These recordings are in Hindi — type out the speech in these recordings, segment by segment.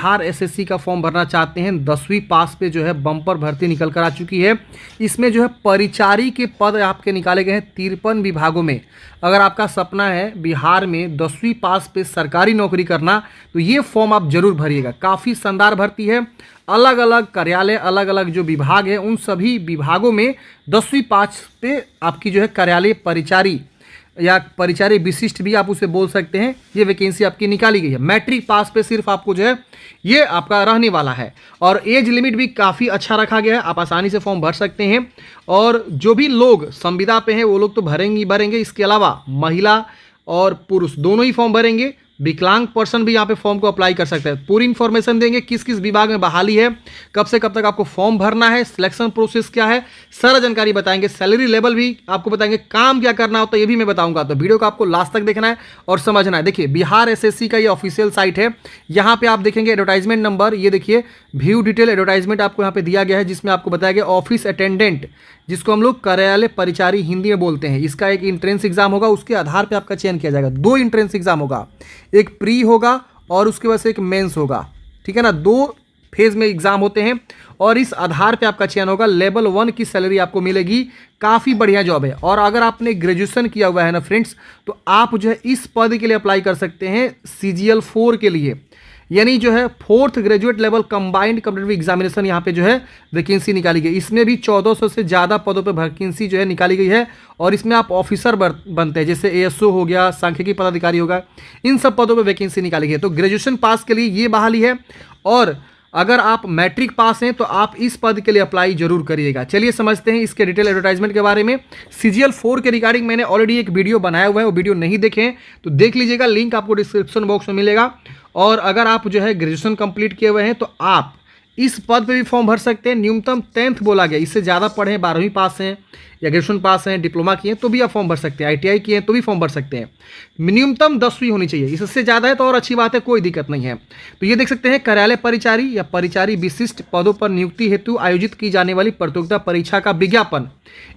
बिहार एसएससी का फॉर्म भरना चाहते हैं, 10वीं पास पे जो है बम्पर भर्ती निकल कर आ चुकी है। इसमें जो है परिचारी के पद आपके निकाले गए हैं 53 विभागों में। अगर आपका सपना है बिहार में 10वीं पास पे सरकारी नौकरी करना, तो ये फॉर्म आप जरूर भरिएगा। काफ़ी शानदार भर्ती है। अलग अलग कार्यालय, अलग अलग जो विभाग है, उन सभी विभागों में 10वीं पास पे आपकी जो है कार्यालय परिचारी या परिचारी विशिष्ट भी आप उसे बोल सकते हैं, ये वैकेंसी आपकी निकाली गई है। मैट्रिक पास पे सिर्फ आपको जो है ये आपका रहने वाला है। और एज लिमिट भी काफ़ी अच्छा रखा गया है, आप आसानी से फॉर्म भर सकते हैं। और जो भी लोग संविदा पे हैं वो लोग तो भरेंगे। इसके अलावा महिला और पुरुष दोनों ही फॉर्म भरेंगे। विकलांग पर्सन भी यहाँ पे फॉर्म को अप्लाई कर सकते हैं। पूरी इन्फॉर्मेशन देंगे, किस किस विभाग में बहाली है, कब से कब तक आपको फॉर्म भरना है, सिलेक्शन प्रोसेस क्या है, सारा जानकारी बताएंगे। सैलरी लेवल भी आपको बताएंगे, काम क्या करना होता है ये भी मैं बताऊंगा। तो वीडियो को आपको लास्ट तक देखना है और समझना है। देखिए, बिहार एसएससी का ये ऑफिशियल साइट है। यहाँ पे आप देखेंगे एडवर्टाइजमेंट नंबर, ये देखिए व्यू डिटेल एडवर्टाइजमेंट आपको यहाँ पे दिया गया है, जिसमें आपको बताया गया ऑफिस अटेंडेंट, जिसको हम लोग कार्यालय परिचारी हिंदी में बोलते हैं। इसका एक इंट्रेंस एग्जाम होगा, उसके आधार पे आपका चयन किया जाएगा। 2 इंट्रेंस एग्जाम होगा, एक प्री होगा और उसके बाद से एक मेंस होगा, ठीक है ना। 2 फेज में एग्जाम होते हैं और इस आधार पे आपका चयन होगा। लेवल 1 की सैलरी आपको मिलेगी। काफ़ी बढ़िया जॉब है। और अगर आपने ग्रेजुएशन किया हुआ है ना फ्रेंड्स, तो आप जो है इस पद के लिए अप्लाई कर सकते हैं CGL 4 के लिए, यानी जो है 4th graduate level combined competitive examination. यहाँ पे जो है वैकेंसी निकाली गई। इसमें भी 1400 से ज़्यादा पदों पे वैकेंसी जो है निकाली गई है। और इसमें आप ऑफिसर बनते हैं, जैसे ASO हो गया, सांख्यिकी पदाधिकारी होगा, इन सब पदों पे वैकेंसी निकाली गई है। तो ग्रेजुएशन पास के लिए ये बहाली है। और अगर आप मैट्रिक पास हैं तो आप इस पद के लिए अप्लाई जरूर करिएगा। चलिए समझते हैं इसके डिटेल एडवर्टाइजमेंट के बारे में। CGL 4 के रिगार्डिंग मैंने ऑलरेडी एक वीडियो बनाया हुआ है, वो वीडियो नहीं देखे हैं तो देख लीजिएगा, लिंक आपको डिस्क्रिप्शन बॉक्स में मिलेगा। और अगर आप जो है ग्रेजुएशन कंप्लीट किए हुए हैं तो आप इस पद पे भी फॉर्म भर सकते हैं। न्यूनतम 10th बोला गया, इससे ज़्यादा पढ़े, 12वीं पास हैं या ग्रेजुएशन पास हैं, डिप्लोमा किए हैं तो भी आप फॉर्म भर सकते हैं, ITI किए हैं तो भी फॉर्म भर सकते हैं। न्यूनतम 10वीं होनी चाहिए, इससे ज़्यादा है तो और अच्छी बात है, कोई दिक्कत नहीं है। तो ये देख सकते हैं कार्यालय परिचारी या परिचारी विशिष्ट पदों पर नियुक्ति हेतु आयोजित की जाने वाली प्रतियोगिता परीक्षा का विज्ञापन।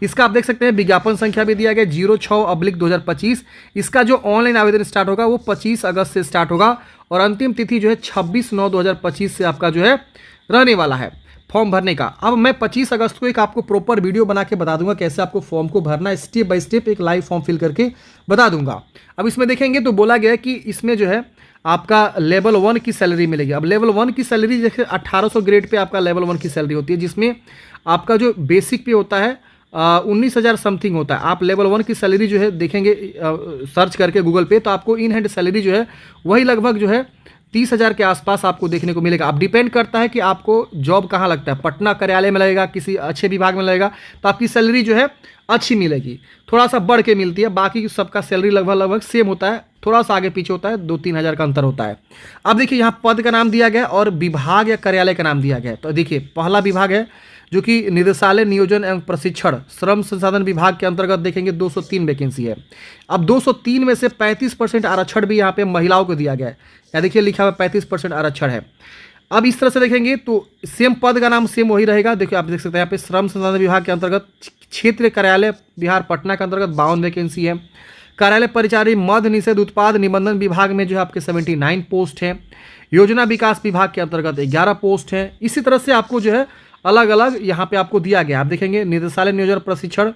इसका आप देख सकते हैं विज्ञापन संख्या भी दिया गया 06/2025। इसका जो ऑनलाइन आवेदन स्टार्ट होगा वो 25 अगस्त से स्टार्ट होगा और अंतिम तिथि जो है 26/9/2025 से आपका जो है रहने वाला है फॉर्म भरने का। अब मैं 25 अगस्त को एक आपको प्रॉपर वीडियो बना के बता दूंगा कैसे आपको फॉर्म को भरना है, स्टेप बाय स्टेप एक लाइव फॉर्म फिल करके बता दूंगा। अब इसमें देखेंगे तो बोला गया है कि इसमें जो है आपका लेवल 1 की सैलरी मिलेगी। अब लेवल 1 की सैलरी जैसे 1800 ग्रेड पे आपका लेवल 1 की सैलरी होती है, जिसमें आपका जो बेसिक पे होता है 19,000 समथिंग होता है। आप लेवल 1 की सैलरी जो है देखेंगे सर्च करके गूगल पे, तो आपको इन हैंड सैलरी जो है वही लगभग जो है 30,000 के आसपास आपको देखने को मिलेगा। अब डिपेंड करता है कि आपको जॉब कहाँ लगता है, पटना कार्यालय में लगेगा, किसी अच्छे विभाग में लगेगा तो आपकी सैलरी जो है अच्छी मिलेगी, थोड़ा सा बढ़ के मिलती है। बाकी सबका सैलरी लगभग सेम होता है, थोड़ा सा आगे पीछे होता है, 2-3 हज़ार का अंतर होता है। अब देखिए यहाँ पद का नाम दिया गया और विभाग या कार्यालय का नाम दिया गया है। तो देखिए पहला विभाग है जो कि निदेशालय नियोजन एवं प्रशिक्षण श्रम संसाधन विभाग के अंतर्गत देखेंगे 203 वैकेंसी है। अब 203 में से 35% आरक्षण भी यहाँ पे महिलाओं को दिया गया है। या देखिए लिखा हुआ 35% आरक्षण है। अब इस तरह से देखेंगे तो सेम पद का नाम सेम वही रहेगा। देखिए आप देख सकते हैं यहाँ पे श्रम संसाधन विभाग के अंतर्गत क्षेत्रीय कार्यालय बिहार पटना के अंतर्गत 52 वैकेंसी है। कार्यालय परिचारी मद्य निषेध उत्पाद निबंधन विभाग में जो है आपके 79 पोस्ट हैं। योजना विकास विभाग के अंतर्गत 11 पोस्ट हैं। इसी तरह से आपको जो है अलग अलग यहाँ पे आपको दिया गया। आप देखेंगे निदेशालय नियोजन प्रशिक्षण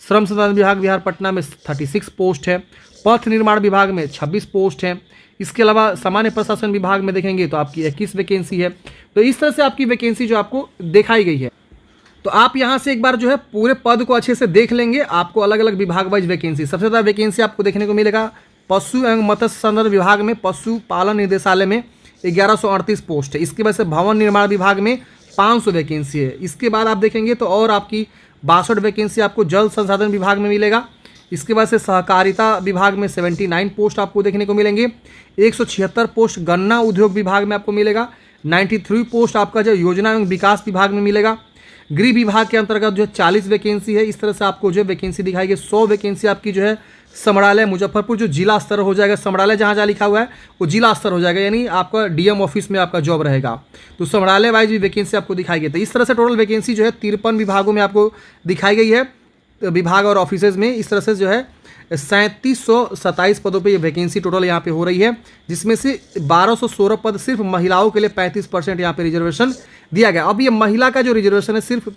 श्रम संसाधन विभाग बिहार पटना में 36 पोस्ट है। पथ निर्माण विभाग में 26 पोस्ट है। इसके अलावा सामान्य प्रशासन विभाग में देखेंगे तो आपकी 21 वैकेंसी है। तो इस तरह से आपकी वैकेंसी जो आपको दिखाई गई है। तो आप यहाँ से एक बार जो है पूरे पद को अच्छे से देख लेंगे। आपको अलग अलग विभाग वाइज वैकेंसी, सबसे ज़्यादा वैकेंसी आपको देखने को मिलेगा पशु एवं मत्स्य संवर्धन विभाग में, पशुपालन निदेशालय में 1138 पोस्ट है। इसके बाद से भवन निर्माण विभाग में 500 वैकेंसी है। इसके बाद आप देखेंगे तो और आपकी 62 वैकेंसी आपको जल संसाधन विभाग में मिलेगा। इसके बाद से सहकारिता विभाग में 79 पोस्ट आपको देखने को मिलेंगे। 176 पोस्ट गन्ना उद्योग विभाग में आपको मिलेगा। 93 पोस्ट आपका जो योजना एवं विकास विभाग में मिलेगा। गृह विभाग के अंतर्गत जो 40 वैकेंसी है। इस तरह से आपको जो वैकेंसी दिखाई गई 100 वैकेंसी आपकी जो है समरालय मुजफ्फरपुर जो जिला स्तर हो जाएगा। समरालय जहाँ जहाँ लिखा हुआ है वो जिला स्तर हो जाएगा, यानी आपका DM ऑफिस में आपका जॉब रहेगा। तो समरालय वाइज भी वैकेंसी आपको दिखाई गई। तो इस तरह से टोटल वैकेंसी जो है 53 विभागों में आपको दिखाई गई है, विभाग और ऑफिसेज में। इस तरह से जो है 3727 पदों पे ये वैकेंसी टोटल यहाँ पे हो रही है, जिसमें से 1216 पद सिर्फ महिलाओं के लिए 35% यहाँ पे रिजर्वेशन दिया गया। अब ये महिला का जो रिजर्वेशन है सिर्फ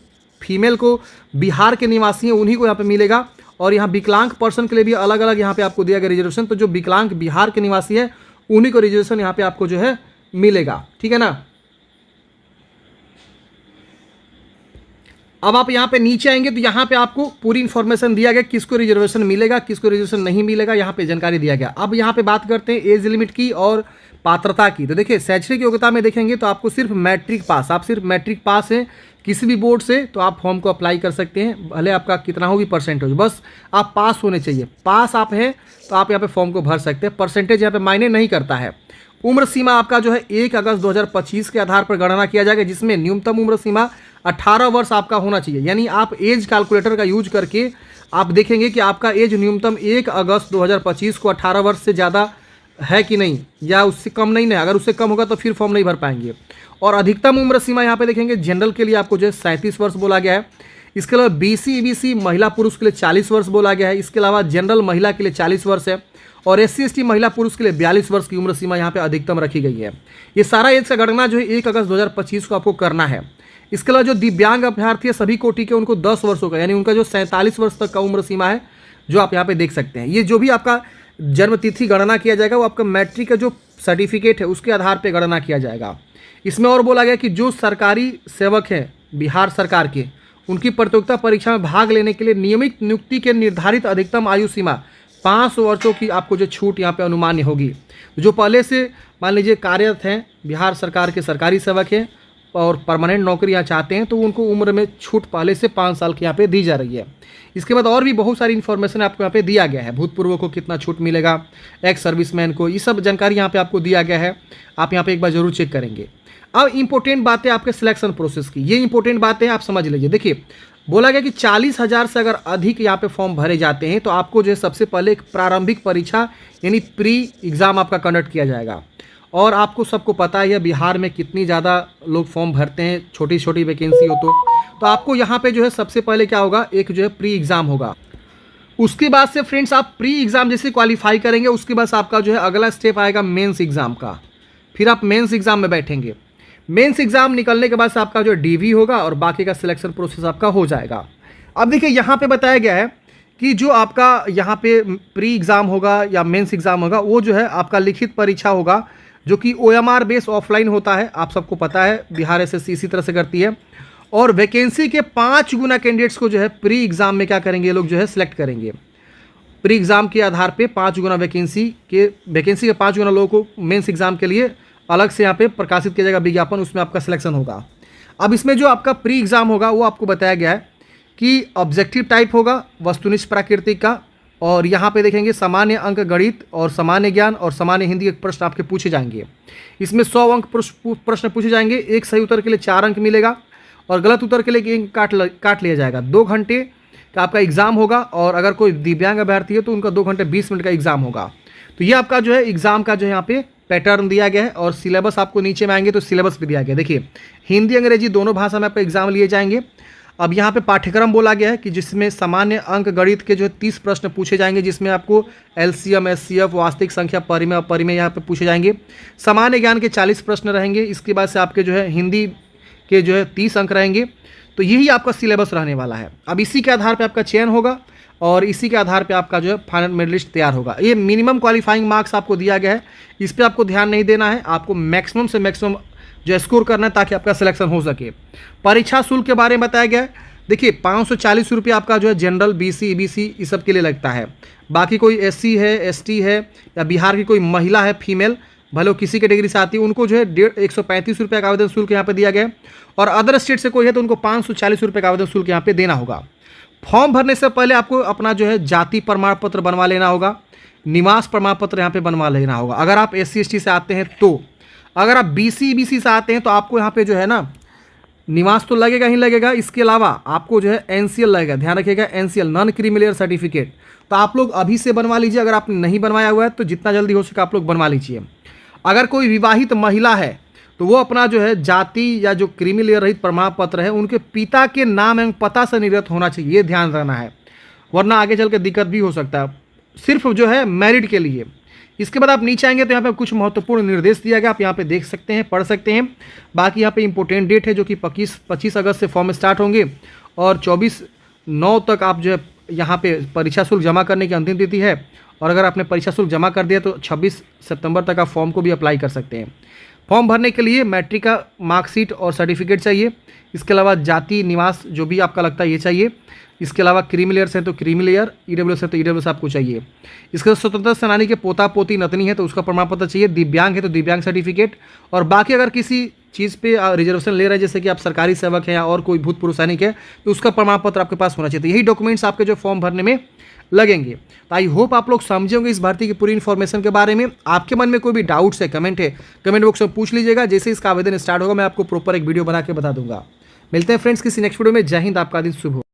फीमेल को, बिहार के निवासी हैं उन्हीं को यहाँ पे मिलेगा, और यहाँ विकलांग पर्सन के लिए भी अलग अलग यहाँ पे आपको दिया गया रिजर्वेशन। तो जो विकलांग बिहार के निवासी है उन्हीं को रिजर्वेशन यहाँ पे आपको जो है मिलेगा, ठीक है ना। अब आप यहाँ पे नीचे आएंगे तो यहाँ पे आपको पूरी इन्फॉर्मेशन दिया गया किसको रिजर्वेशन मिलेगा, किसको रिजर्वेशन नहीं मिलेगा, यहाँ पे जानकारी दिया गया। अब यहाँ पे बात करते हैं एज लिमिट की और पात्रता की। तो देखिए शैक्षणिक योग्यता में देखेंगे तो आपको सिर्फ मैट्रिक पास, आप सिर्फ मैट्रिक पास हैं किसी भी बोर्ड से तो आप फॉर्म को अप्लाई कर सकते हैं, भले आपका कितना हो भी परसेंटेज, बस आप पास होने चाहिए। पास आप हैं तो आप यहाँ पे फॉर्म को भर सकते हैं, परसेंटेज यहाँ पे मायने नहीं करता है। उम्र सीमा आपका जो है 1 अगस्त 2025 के आधार पर गणना किया जाएगा, जिसमें न्यूनतम उम्र सीमा 18 वर्ष आपका होना चाहिए। यानी आप एज कैलकुलेटर का यूज करके आप देखेंगे कि आपका एज न्यूनतम 1 अगस्त 2025 को 18 वर्ष से ज़्यादा है कि नहीं, या उससे कम नहीं है। अगर उससे कम होगा तो फिर फॉर्म नहीं भर पाएंगे। और अधिकतम उम्र सीमा यहाँ पे देखेंगे जनरल के लिए आपको जो है 37 वर्ष बोला गया है। इसके अलावा BC EBC महिला पुरुष के लिए 40 वर्ष बोला गया है। इसके अलावा जनरल महिला के लिए 40 वर्ष है, और SC ST महिला पुरुष के लिए 42 वर्ष की उम्र सीमा यहाँ पे अधिकतम रखी गई है। ये सारा एज का गणना जो है 1 अगस्त 2025 को आपको करना है। इसके अलावा जो दिव्यांग अभ्यर्थी है सभी कोटि के, उनको 10 वर्षों का, यानी उनका जो 47 वर्ष तक का उम्र सीमा है जो आप यहाँ पे देख सकते हैं। ये जो भी आपका जन्म तिथि गणना किया जाएगा वो आपका मैट्रिक का जो सर्टिफिकेट है उसके आधार पर गणना किया जाएगा। इसमें और बोला गया कि जो सरकारी सेवक हैं बिहार सरकार के, उनकी प्रतियोगिता परीक्षा में भाग लेने के लिए नियमित नियुक्ति के निर्धारित अधिकतम आयु सीमा 5 वर्षों की आपको जो छूट यहाँ पे अनुमान्य होगी। जो पहले से मान लीजिए कार्यरत हैं, बिहार सरकार के सरकारी सेवक हैं और परमानेंट नौकरी यहाँ चाहते हैं, तो उनको उम्र में छूट पहले से 5 साल की यहाँ पे दी जा रही है। इसके बाद और भी बहुत सारी इन्फॉर्मेशन आपको यहाँ पे दिया गया है। भूतपूर्व को कितना छूट मिलेगा, एक्स सर्विसमैन को, ये सब जानकारी यहाँ पे आपको दिया गया है। आप यहाँ पे एक बार जरूर चेक करेंगे। अब इंपॉर्टेंट बातें आपके सिलेक्शन प्रोसेस की, ये इंपॉर्टेंट बातें आप समझ लीजिए। देखिए बोला गया कि 40,000 से अगर अधिक यहाँ पे फॉर्म भरे जाते हैं तो आपको जो है सबसे पहले एक प्रारंभिक परीक्षा यानी प्री एग्ज़ाम आपका कंडक्ट किया जाएगा। और आपको सबको पता ही है बिहार में कितनी ज़्यादा लोग फॉर्म भरते हैं, छोटी छोटी वैकेंसी हो तो आपको यहाँ पे जो है सबसे पहले क्या होगा, एक जो है प्री एग्ज़ाम होगा। उसके बाद से फ्रेंड्स आप प्री एग्ज़ाम जैसे क्वालिफाई करेंगे उसके बाद आपका जो है अगला स्टेप आएगा मेंस एग्ज़ाम का। फिर आप मेंस एग्ज़ाम में बैठेंगे। मेंस एग्ज़ाम निकलने के बाद से आपका जो DV होगा और बाकी का सिलेक्शन प्रोसेस आपका हो जाएगा। अब देखिए यहाँ पे बताया गया है कि जो आपका यहाँ पे प्री एग्ज़ाम होगा या मेंस एग्ज़ाम होगा वो जो है आपका लिखित परीक्षा होगा, जो कि OMR बेस ऑफलाइन होता है। आप सबको पता है बिहार SSC इसी तरह से करती है। और वैकेंसी के 5 गुना कैंडिडेट्स को जो है प्री एग्ज़ाम में क्या करेंगे, ये लोग जो है सिलेक्ट करेंगे। प्री एग्ज़ाम के आधार पे 5 गुना वैकेंसी के 5 गुना लोगों को मेंस एग्ज़ाम के लिए अलग से यहाँ पे प्रकाशित किया जाएगा विज्ञापन, उसमें आपका सिलेक्शन होगा। अब इसमें जो आपका प्री एग्ज़ाम होगा वो आपको बताया गया है कि ऑब्जेक्टिव टाइप होगा, वस्तुनिष्ठ प्राकृतिक का, और यहाँ पे देखेंगे सामान्य अंक गणित और सामान्य ज्ञान और सामान्य हिंदी के प्रश्न आपके पूछे जाएंगे। इसमें 100 अंक प्रश्न पूछे जाएंगे। एक सही उत्तर के लिए 4 अंक मिलेगा और गलत उत्तर के लिए 1 काट लिया जाएगा। 2 घंटे का आपका एग्ज़ाम होगा, और अगर कोई दिव्यांग अभ्यर्थी है तो उनका 2 घंटे 20 मिनट का एग्ज़ाम होगा। तो ये आपका जो है एग्ज़ाम का जो है यहाँ पे पैटर्न दिया गया है। और सिलेबस आपको नीचे में आएंगे तो सिलेबस भी दिया गया है। देखिए हिंदी अंग्रेजी दोनों भाषा में आपका एग्ज़ाम लिए जाएंगे। अब यहाँ पे पाठ्यक्रम बोला गया है कि जिसमें सामान्य अंक गणित के जो 30 प्रश्न पूछे जाएंगे, जिसमें आपको LCM SCF वास्तविक संख्या परिमेय और परिमेय यहाँ पे पूछे जाएंगे। सामान्य ज्ञान के 40 प्रश्न रहेंगे। इसके बाद से आपके जो है हिंदी के जो है 30 अंक रहेंगे। तो यही आपका सिलेबस रहने वाला है। अब इसी के आधार पर आपका चयन होगा और इसी के आधार पे आपका जो है फाइनल मेरिट लिस्ट तैयार होगा। ये मिनिमम क्वालिफाइंग मार्क्स आपको दिया गया है, इस पर आपको ध्यान नहीं देना है। आपको मैक्सिमम से मैक्सिमम जो स्कोर करना है ताकि आपका सिलेक्शन हो सके। परीक्षा शुल्क के बारे में बताया गया है। देखिए 540 रुपये आपका जो है जनरल BC EBC इस सब के लिए लगता है। बाकी कोई SC है, ST है, या बिहार की कोई महिला है फीमेल, भले किसी कैटेगरी से आती है, उनको जो है 135 रुपये का आवेदन शुल्क यहाँ पे दिया गया है। और अदर स्टेट से कोई है तो उनको 540 रुपये का आवेदन शुल्क यहाँ पे देना होगा। फॉर्म भरने से पहले आपको अपना जो है जाति प्रमाण पत्र बनवा लेना होगा, निवास प्रमाण पत्र यहाँ पे बनवा लेना होगा अगर आप SC ST से आते हैं तो। अगर आप BC EBC से आते हैं तो आपको यहाँ पे जो है ना निवास तो लगेगा ही लगेगा, इसके अलावा आपको जो है NCL लगेगा। ध्यान रखिएगा NCL नॉन क्रीमी सर्टिफिकेट, तो आप लोग अभी से बनवा लीजिए। अगर आपने नहीं बनवाया हुआ है तो जितना जल्दी हो सके आप लोग बनवा लीजिए। अगर कोई विवाहित महिला है तो वो अपना जो है जाति या जो क्रीमी लेयर रहित प्रमाण पत्र है उनके पिता के नाम एवं पता से निर्गत होना चाहिए, ये ध्यान रखना है, वरना आगे चल के दिक्कत भी हो सकता है। सिर्फ जो है मेरिट के लिए। इसके बाद आप नीचे आएंगे तो यहाँ पे कुछ महत्वपूर्ण निर्देश दिया गया, आप यहाँ पे देख सकते हैं, पढ़ सकते हैं। बाकी यहाँ पे इंपॉर्टेंट डेट है जो कि 25 अगस्त से फॉर्म स्टार्ट होंगे और 24/9 तक आप जो है यहाँ पे परीक्षा शुल्क जमा करने की अंतिम तिथि है। और अगर आपने परीक्षा शुल्क जमा कर दिया तो 26 सितंबर तक आप फॉर्म को भी अप्लाई कर सकते हैं। फॉर्म भरने के लिए मैट्रिक का मार्कशीट और सर्टिफिकेट चाहिए। इसके अलावा जाति निवास जो भी आपका लगता है ये चाहिए। इसके अलावा क्रीमी लेयर्स हैं तो क्रीमी लेयर, ईडब्ल्यूएस है तो ईडब्ल्यूएस आपको चाहिए। इसके बाद स्वतंत्रता सेनानी के पोता पोती नतनी है तो उसका प्रमाण पत्र चाहिए। दिव्यांग है तो दिव्यांग सर्टिफिकेट। और बाकी अगर किसी चीज़ पे रिजर्वेशन ले रहे हैं, जैसे कि आप सरकारी सेवक हैं या और कोई भूतपूर्व सैनिक है, तो उसका प्रमाण पत्र आपके पास होना चाहिए। तो यही डॉक्यूमेंट्स आपके जो फॉर्म भरने में लगेंगे। तो आई होप आप लोग समझे होंगे इस भर्ती की पूरी इन्फॉर्मेशन के बारे में। आपके मन में कोई भी डाउट्स है, कमेंट है, कमेंट बॉक्स में पूछ लीजिएगा। जैसे इसका आवेदन स्टार्ट होगा मैं आपको प्रॉपर एक वीडियो बना के बता दूंगा। मिलते हैं फ्रेंड्स किसी नेक्स्ट वीडियो में। जय हिंद, आपका दिन शुभ हो।